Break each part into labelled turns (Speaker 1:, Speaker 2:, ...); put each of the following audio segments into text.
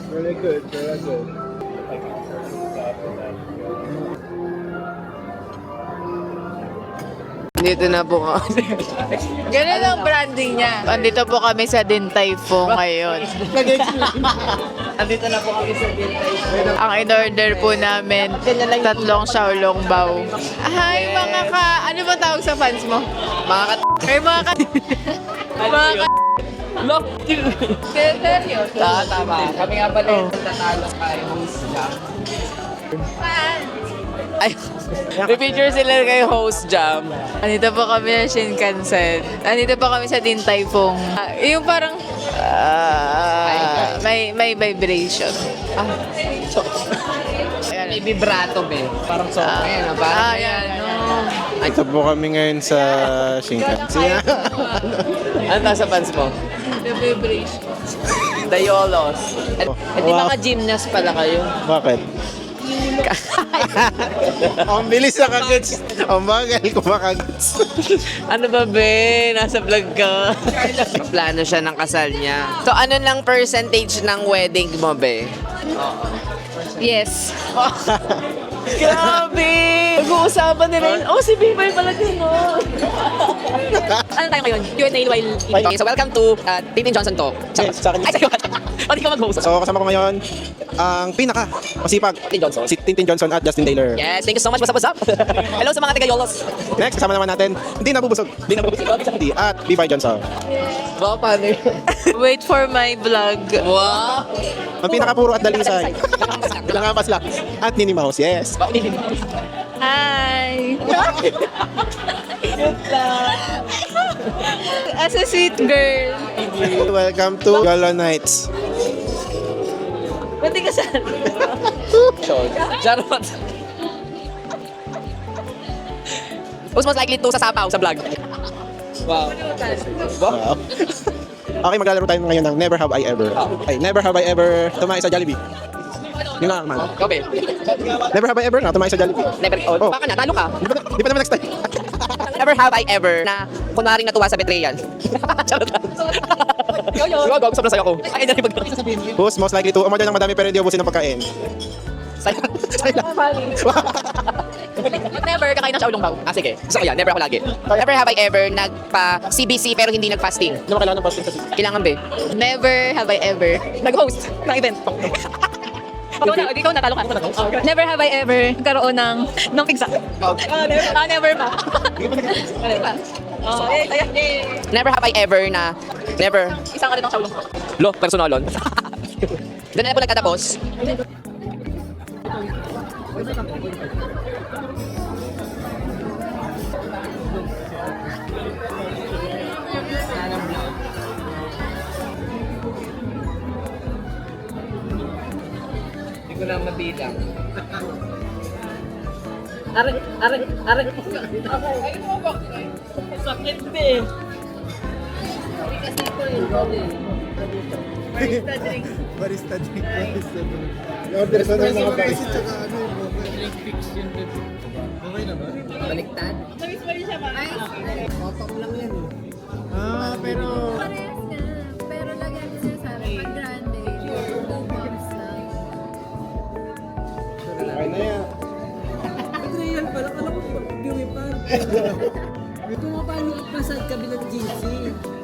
Speaker 1: Really good, really good.
Speaker 2: Dito na po kami. Ganun ang branding niya. Andito po kami sa Din Tai Fung ngayon. Andito na po kami sa Din Tai Fung. Ang in-order po namin, 3 Xiaolong Bao. Hi mga ka... Ano ba tawag sa fans mo? Mga ka... Ay mga ka... Mga ka... Love you! Seryoso? Tama. Kami nga pala yung tatalo kay host Jam. Ay, may picture sila kay host Jam. Andito po kami sa Shinkansen. Andito po kami sa Din Tai Fung. Yung parang may vibration.
Speaker 3: May vibrato be. Parang song ngayon, parang
Speaker 2: yan.
Speaker 1: Ito po kami ngayon sa Shinkansen.
Speaker 2: Ano tayo sa fans mo? The vibration. The Yolos. Di
Speaker 1: Wow.
Speaker 2: mga gymnast pala kayo.
Speaker 1: Bakit? Ang bilis na kagets. Ang bagal kumakagets.
Speaker 2: Ano ba, be? Nasa vlog ka. Plano siya ng kasal niya. So, ano lang percentage ng wedding mo, be?
Speaker 4: Yes.
Speaker 2: Grabe! Mag-uusapan nila yun. Oh, si Bimay pala din, oh.
Speaker 4: Ano tayo ngayon? Q&A while eating.
Speaker 2: So, welcome to Tintin Johnson Talk.
Speaker 1: Yes, sa akin.
Speaker 2: Ay, sa'yo. O, di ka mag-host.
Speaker 1: So kasama ko ngayon ang pinaka masipag
Speaker 2: Tintin Johnson.
Speaker 1: si Tintin Johnson at Justin Taylor.
Speaker 2: Yes, thank you so much. What's up? Hello sa mga taga-Yolos.
Speaker 1: Next, kasama naman natin, hindi nabubusog. Hindi, at Bivay Johnson.
Speaker 2: Wow, paano yun? Wait for my vlog. Wow!
Speaker 1: Ang pinaka puro at dalisay. Langapas lang. At Nini Mouse, yes.
Speaker 4: Hi! As a sweet girl.
Speaker 1: Welcome to Gala Nights.
Speaker 4: Pati ka saan?
Speaker 2: Charot. Who's most likely to sasapaw sa vlog? Wow.
Speaker 1: Wow. Okay, maglalaro tayo ngayon ng Never Have I Ever. Okay, never have I ever tumae sa Jollibee. Yun lang, man.
Speaker 2: Kobe.
Speaker 1: Never have I ever na tumae sa Jollibee.
Speaker 2: Never. Oh, baka na, talo ka.
Speaker 1: Di pa naman next time.
Speaker 2: Never have I ever na kunwaring natuwa sa betrayal. Charot lang. Yo, gusto na sa'yo ako. Ay, dali pag-sabihin.
Speaker 1: Who's most likely to umorder ng madami pero hindi ubusin ng pagkain?
Speaker 2: Sa'yo. Never kakain ng Xiaolong Bao. Ah, sige. Gusto ko yan. Never ako lagi. Never have I ever nagpa-CBC pero hindi nag-fasting.
Speaker 1: Hindi mo kailangan ng fasting sa CBC.
Speaker 2: Kailangan ba?
Speaker 4: Never have I ever.
Speaker 2: Nag-host ng event.
Speaker 4: Ikaw na, talo ka. Never have I ever nagkaroon ng pigsa. Never pa. Never pa.
Speaker 2: Never have I ever na... Never.
Speaker 4: Isang ka rin ng Xiaolong Bao.
Speaker 2: Lo, personalon. Doon na po nagtatapos.
Speaker 3: Hindi ko na mabilang.
Speaker 4: Sakit din.
Speaker 1: Barista drink. Order sa mga barista.
Speaker 3: Baliktad.
Speaker 1: Pero...
Speaker 5: Parehas na. Pero lagi ang sinasabi, pag grande, 2 bombs lang.
Speaker 1: Okay na yan.
Speaker 6: Adrian pala, alam ko ba, Dewey pa. Pumapalo ka sa kabilang GC.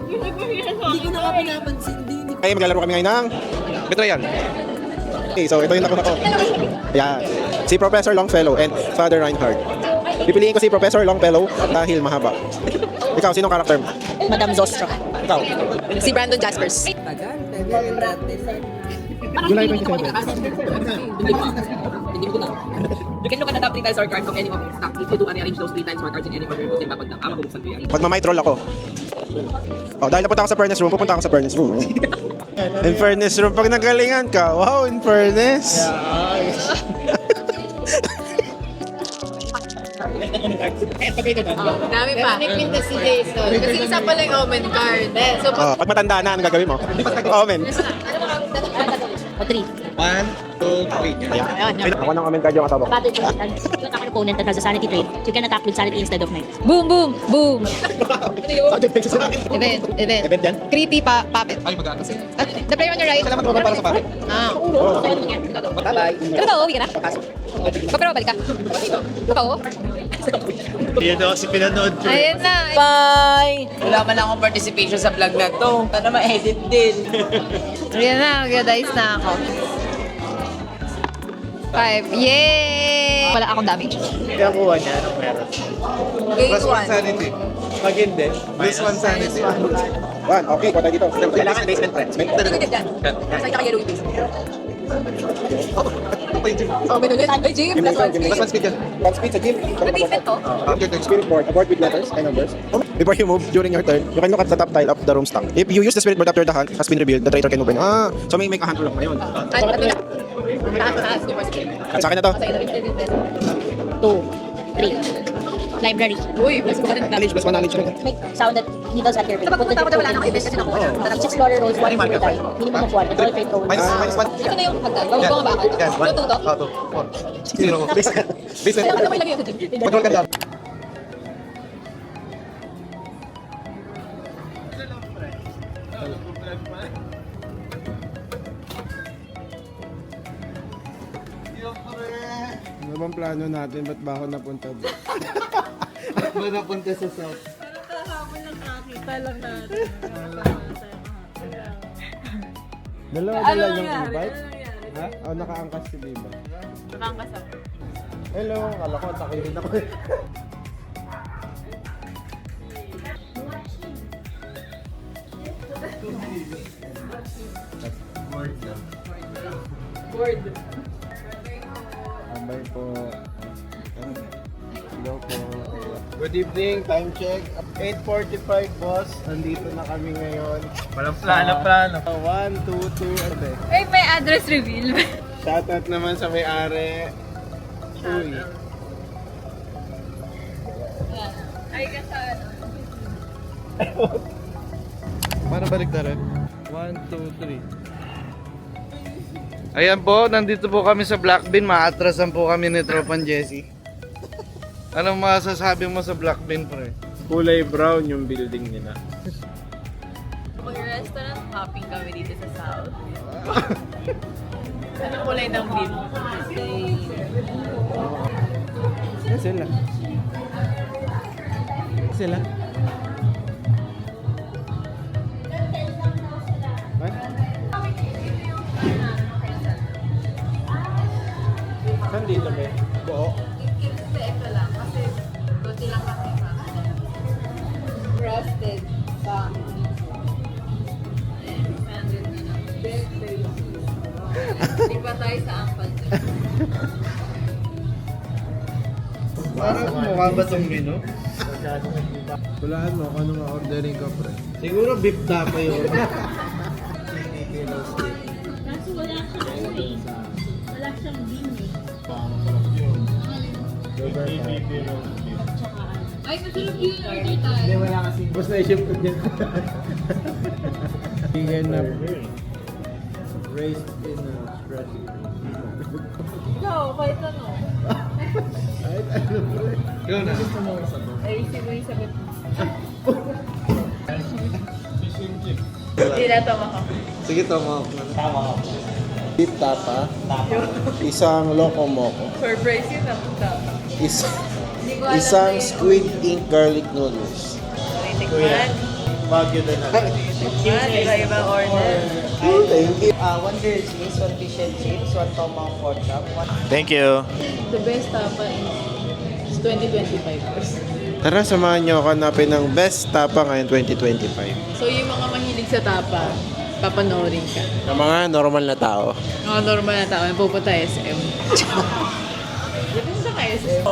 Speaker 6: Hindi ko na ka pinapansin. Hindi ko.
Speaker 1: Okay, maglalaro kami ngayon ng Betrayal. Okay, so ito yung nakuna ko. Ayan. Si Professor Longfellow and Father Reinhardt. Pipiliin ko si Professor Longfellow dahil mahaba. Ikaw, sinong karakter mo?
Speaker 4: Madam Zostro.
Speaker 1: Ikaw.
Speaker 2: Si Brandon Jaspers.
Speaker 6: Tagal natin.
Speaker 1: July 27.
Speaker 3: Hindi ko na. You can look at the top 3 tiles or cards of any of the stock. If you do arrange those 3 times more cards in any order, put them back on top. Bubuksan ko yan.
Speaker 1: Magmamitroll ako. Oh, dahil napunta ako sa furnace room, pupunta ako sa furnace room. In furnace room, pag nagalingan ka, wow, in furnace.
Speaker 2: Dami pa. Nickname si Jason. Kasi isa pala yung omen card. So,
Speaker 1: Oh, pag matanda na, anong gagawin mo? Omen.
Speaker 4: O 3.
Speaker 1: 1, 2, 3. Ayan. Ako nang comment card yung asawa ko.
Speaker 7: Battle President, you attack an opponent that has a sanity trait. You can attack with sanity instead of might.
Speaker 4: Boom, boom, boom.
Speaker 1: Event
Speaker 4: Event.
Speaker 1: yan?
Speaker 4: Creepy puppet.
Speaker 1: Ay, mag-ano kasi.
Speaker 4: The player on your right.
Speaker 1: Kailangan mo para sa pare.
Speaker 4: Ah.
Speaker 3: Bye-bye.
Speaker 4: Ano ka, uwi ka na? Pero balik ka. Ikaw, oh.
Speaker 8: Yan daw kasi pinanood ko.
Speaker 4: Ayan na.
Speaker 3: Bye! Wala man akong participation sa vlog na to. Sana ma-edit din.
Speaker 4: Ayan na, mag-dice na ako. 5. Yay! Wala akong damage.
Speaker 8: Kaya kuha niya, anong meron? Plus 1 sanity. Pag hindi, plus 1 sanity.
Speaker 1: 1, okay, kuha tayo dito.
Speaker 3: Kailangan basement friends. Saan ka yellow base? Oh, may nulit. Ay, Jim, plus 1 speed.
Speaker 1: Plus 1 speed yan. 1 speed sa gym.
Speaker 4: Basement to?
Speaker 1: Spirit board, a board with letters and numbers. Before you move, during your turn, you can look at the top tile of the room stack. If you use the spirit board after the hunt has been revealed, the traitor can open. So may make a hunt roll ngayon. At sa akin na to.
Speaker 7: 2, 3. Library.
Speaker 4: Uy, mas maganda.
Speaker 1: Knowledge plus 1 knowledge.
Speaker 7: Make sound that needles at your face.
Speaker 4: Kapag punta ko na wala nang i-best kasi nakuha na.
Speaker 7: Explorer rolls 1 for die. Minimum of 1. Control trait rolls.
Speaker 1: Minus 1.
Speaker 4: Ito na yung hagdan. Gawin ko nga bakal. Ano to?
Speaker 1: 0. Basement.
Speaker 4: Ano mo ilagay yung hagdan?
Speaker 1: Control ka dyan.
Speaker 8: Ano bang plano natin? Ba't ba ako napunta doon? Ba't ba napunta sa South? Dalawa na lang yung e-bike? Ha? O, nakaangkas si Biba.
Speaker 2: Nakangkas ako.
Speaker 8: Hello, kala ko takirin ako. Abay po. Hello po. Good evening, time check. 8:45 boss. Nandito na kami ngayon. Walang plano. 1, 2, 2, ate.
Speaker 4: Ay, may address reveal.
Speaker 8: Shoutout naman sa may-ari. Uy.
Speaker 4: Ay, kasaan.
Speaker 8: Para balik na rin. 1, 2, 3. Ayan po, nandito po kami sa Black Bean. Maatrasan po kami ni Tropan Jesse. Anong masasabi mo sa Black Bean, pre? Kulay brown yung building nila.
Speaker 2: Mag-restaurant hopping kami dito sa South. Ano kulay ng beef?
Speaker 8: Sila. Sila. Saan dito, be? Buo?
Speaker 2: Ito lang, kasi konti lang kasi pa. Roasted bang. Hindi pa tayo sa ampal.
Speaker 8: Parang mukha ba itong menu? Hulaan mo kung ano ma-ordering ka, pre. Siguro beef tapa yun.
Speaker 4: Ay, masarap yun. Order tayo.
Speaker 8: Hindi, wala kasi. Basta i-ship ko dyan. Vegan na raised in a fresh
Speaker 2: Ikaw, kahit ano.
Speaker 8: kahit ano pre. Ikaw na.
Speaker 2: Ay, isip mo yung sagot. Hindi na tama ka.
Speaker 8: Sige, tomahawk na. Tomahawk. Beef tapa. Isang loco moco.
Speaker 2: Surprise yun na punta. Hindi ko alam
Speaker 8: Isang
Speaker 2: na yun.
Speaker 8: squid ink garlic noodles.
Speaker 2: Tikman.
Speaker 8: Baguio na lang.
Speaker 2: Iba-ibang order.
Speaker 8: Thank you.
Speaker 3: 1 grilled cheese, 1 fish and chips, 1 tomahawk pork chop, 1
Speaker 8: Thank you.
Speaker 2: The best tapa is 2025.
Speaker 1: Tara, samahan nyo ako hanapin ng best tapa ngayon 2025.
Speaker 2: So yung mga mahilig sa tapa, papanoorin ka.
Speaker 1: Ng mga normal na tao.
Speaker 2: Mga normal na tao, pupunta SM. Dito sa SM.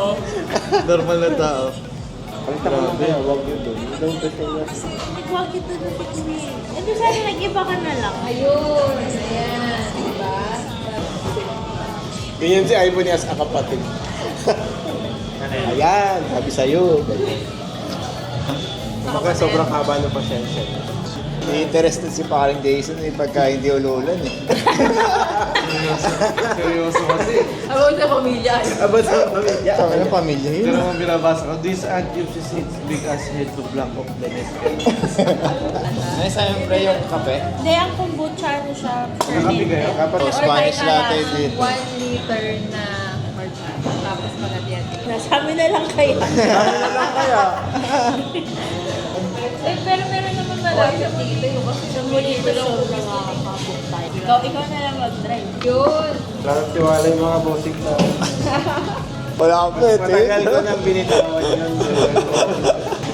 Speaker 8: Normal na tao.
Speaker 1: Grabe, wag yun doon.
Speaker 7: Huwag ito na picnic. Ito sana nag-iba ka na lang.
Speaker 2: Ayun, ayan, diba?
Speaker 1: Ganyan si iPhone niya sa kapatid. Ayan, sabi sa'yo. Baka sobrang haba ng pasensya.
Speaker 8: Interested si paring Jason pagka hindi ululan eh. Seryoso kasi.
Speaker 2: About sa pamilya.
Speaker 1: Abot sa pamilya. Sa ng pamilya yun.
Speaker 8: Pero kung binabasa ko, this ad uses its big ass head to block off the next.
Speaker 1: Ay, siyempre yung kape.
Speaker 7: Hindi, ang kombucha ano siya.
Speaker 8: Nakabi kayo?
Speaker 1: Kapag Spanish latte dito.
Speaker 2: 1 liter na marcha. Tapos malagyan.
Speaker 7: Nasabi na lang kayo.
Speaker 1: Kaya,
Speaker 2: Eh, pero meron naman malaki dito yung kasi
Speaker 7: Sa muli ko sobrang nakakapagod tayo. Ikaw na lang mag-drive.
Speaker 2: yun.
Speaker 1: lang tiwala yung mga bossing na. Wala ka pa, matagal ko nang binitawan yun.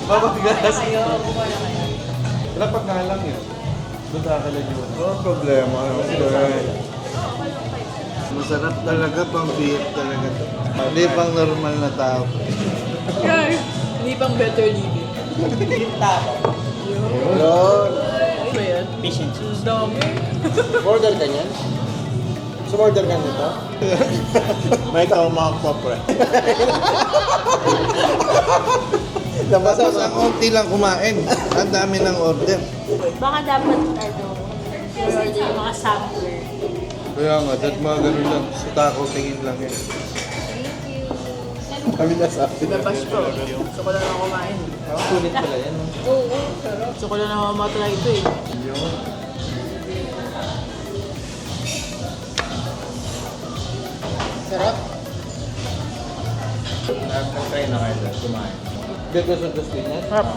Speaker 8: Mabagas.
Speaker 2: Kayo, kumuha na kayo.
Speaker 8: Wala pag nalang yun. Duda ka lang yun.
Speaker 1: Ano problema?
Speaker 8: Masarap talaga, pang beer talaga to. Hindi pang normal na tao.
Speaker 2: Guys, hindi pang better living.
Speaker 1: Yun.
Speaker 2: Ano ba yan? Fish and chips. Dami.
Speaker 1: Order ka niyan? Sumorder ka nito? May tao mga kopre.
Speaker 8: Tapos ang konti lang kumain. Ang dami ng order.
Speaker 7: Baka dapat, i-order yung mga sampler.
Speaker 8: Kaya nga, that mga ganun lang. Sa takaw tingin lang yun.
Speaker 1: Kami na sa
Speaker 2: Labas ko. Gusto ko lang na kumain.
Speaker 8: Sulit pala yan.
Speaker 2: Oo, sarap. Gusto ko lang na mamatry ito eh. Sarap.
Speaker 1: Nag-try na kayo doon, kumain.
Speaker 8: Because of the sweetness?
Speaker 2: Sarap.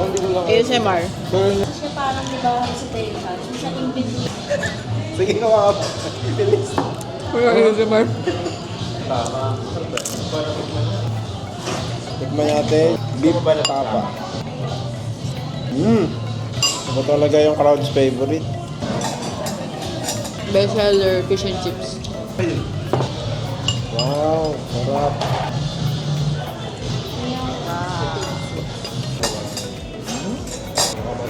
Speaker 8: Hindi ko lang.
Speaker 2: ASMR.
Speaker 7: Siya parang di ba sa Taycan, siya inventive.
Speaker 1: Sige ka mga bilis.
Speaker 2: ASMR.
Speaker 1: Tikman natin, beef tapa. Ito talaga yung crowd's favorite.
Speaker 2: Best seller, fish and chips.
Speaker 1: Wow, sarap.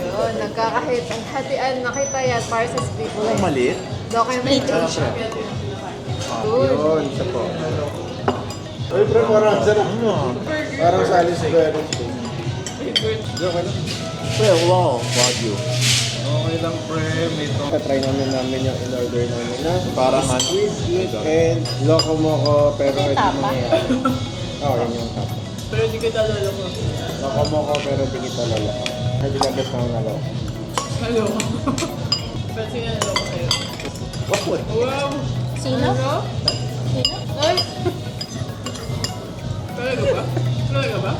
Speaker 2: Yun, nagkakahit. Ang hatian, nakita yan para sa street life.
Speaker 1: Maliit?
Speaker 2: Documentation. Good.
Speaker 1: Yun, isa po. Uy, bro, parang sarap mo. Parang sa Alice Berry. Pre, wow, Wagyu.
Speaker 8: Okay lang, pre. May to.
Speaker 1: Try namin yung in-order namin na parang squid and loco moco pero hindi mo Oo, yun yung tapa.
Speaker 2: Pero di kita lalako.
Speaker 1: Loco moco pero hindi kita lalaki. Ay, binagas na ako nalaw.
Speaker 2: Hello. Pansin nga lalako kayo.
Speaker 1: Wow!
Speaker 2: Wow!
Speaker 7: Sino?
Speaker 2: Ay! Talaga ba? Talaga ba?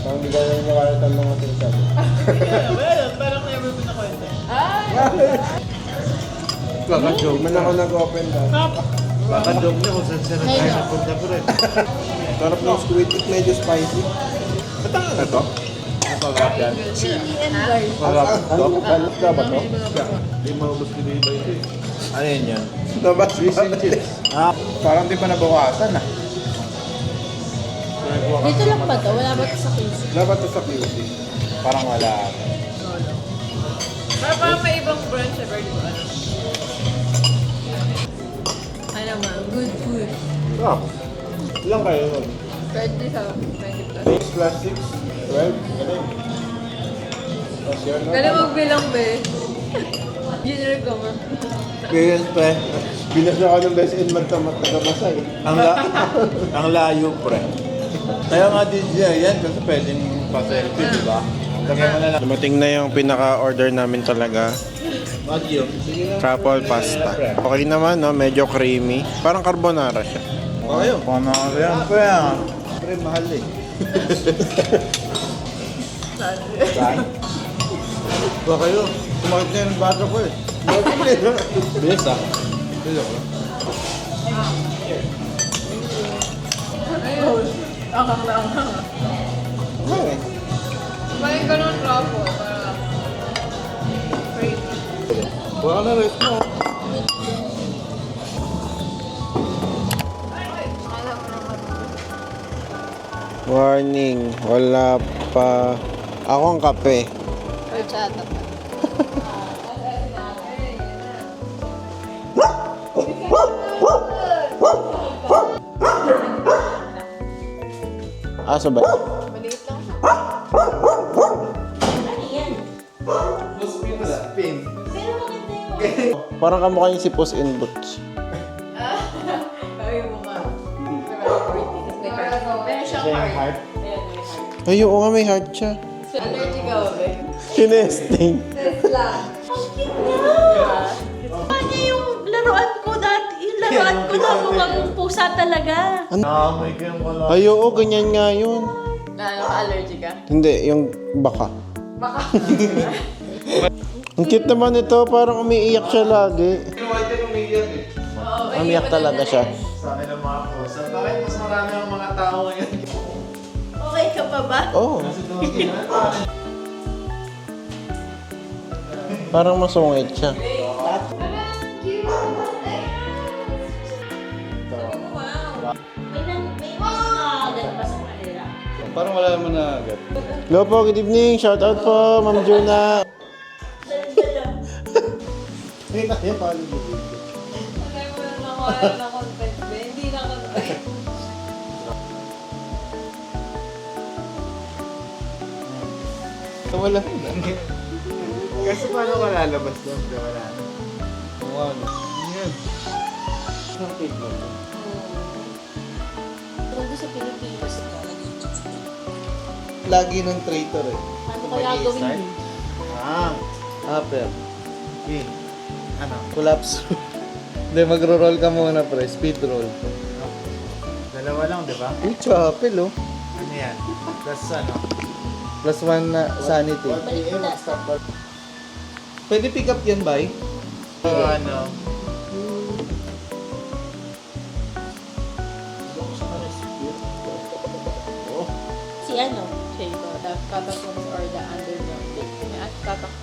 Speaker 1: Parang hindi ka na nakalat ang mga sinasabi.
Speaker 2: Well, parang never ko na kwenta.
Speaker 8: Kaka-joke.
Speaker 1: Man ako nag-open na.
Speaker 8: Kaka-joke niya kung saan siya tayo napunta, pre.
Speaker 1: Sarap ng squid, it medyo spicy. Ba't ang ano to?
Speaker 8: Napagap yan.
Speaker 7: Chili and garlic.
Speaker 8: Pagap to.
Speaker 1: Balut ka ba to?
Speaker 8: Hindi maubos ni Biba ito eh.
Speaker 1: Ano yun yan? Nabas
Speaker 8: Fish and chips.
Speaker 1: Parang di pa nabawasan ah.
Speaker 7: Dito lang ba to? Wala ba to sa case?
Speaker 1: Dapat to sa QC. Parang wala.
Speaker 2: Parang may ibang branch ever, di ba? Ano ma, good food.
Speaker 1: Ah, ilang kayo nun?
Speaker 2: 20 sa 20 plus.
Speaker 1: 6 plus 6, 12, galing. Tapos yun, no?
Speaker 2: Galing magbilang, be. Junior ka mo.
Speaker 1: Ganyan pa. Binasa ako ng best in magtamat na kabasa eh.
Speaker 9: Ang layo, pre. Kaya nga DJ yan kasi pwedeng pa-selfie, di ba? Lagyan mo na lang.
Speaker 1: Dumating na yung pinaka-order namin talaga.
Speaker 9: Wagyu.
Speaker 1: Truffle pasta. Okay naman, no? Medyo creamy. Parang carbonara siya.
Speaker 9: Ayun. Paano yan, pre? Pre, mahal eh. Saan?
Speaker 8: Ba kayo? Kumakit na yung bata ko eh.
Speaker 9: Bilis ah.
Speaker 8: Bilis ako.
Speaker 2: Ayun. Akang na akang.
Speaker 1: Okay.
Speaker 2: May ganun truffle para crazy.
Speaker 8: Baka na rest mo.
Speaker 1: Warning, wala pa akong kape.
Speaker 2: Horchata.
Speaker 1: Aso ba?
Speaker 2: Maliit lang siya.
Speaker 8: Spin.
Speaker 7: Pero maganda yung
Speaker 1: Parang kamukha yung si Puss in Boots.
Speaker 2: Ay, mukha. Meron siyang heart.
Speaker 1: Ay, oo nga, may heart siya.
Speaker 2: Allergic ka ba?
Speaker 1: Kinesting.
Speaker 7: Kanya yung laruan ko dati. Yung laruan ko na mukhang pusa talaga.
Speaker 9: Naamoy ko yung wala.
Speaker 1: Ay, oo, ganyan nga yun.
Speaker 2: Allergic ka?
Speaker 1: Hindi, yung baka. Ang cute naman ito, parang umiiyak siya lagi. Umiiyak talaga siya.
Speaker 9: Sa akin ang mga pusa. Bakit mas marami ang mga tao ngayon?
Speaker 7: Okay ka pa ba?
Speaker 1: Oo. Parang masungit siya.
Speaker 7: May nakagat pa sa kanila.
Speaker 8: Parang wala naman na agad.
Speaker 1: Hello po, good evening. Shout out po, Ma'am Juna.
Speaker 8: Wala na.
Speaker 9: Kasi paano ka lalabas doon? Wala na.
Speaker 8: Ano? Yan.
Speaker 7: Kung sa Pilipinas ka,
Speaker 8: Lagi ng traitor eh.
Speaker 7: ano kaya gawin mo?
Speaker 8: Upper.
Speaker 9: Okay. Ano?
Speaker 8: Collapse. Hindi, magro-roll ka muna pre. Speed roll.
Speaker 9: Dalawa lang, di ba?
Speaker 8: Uy, chapel oh.
Speaker 9: Ano yan? That's ano?
Speaker 8: Plus 1 na sanity. Pwede pick up yan, bay?
Speaker 9: Ano?
Speaker 7: Si ano?
Speaker 2: Shape, the catacombs or the underground. May tatak.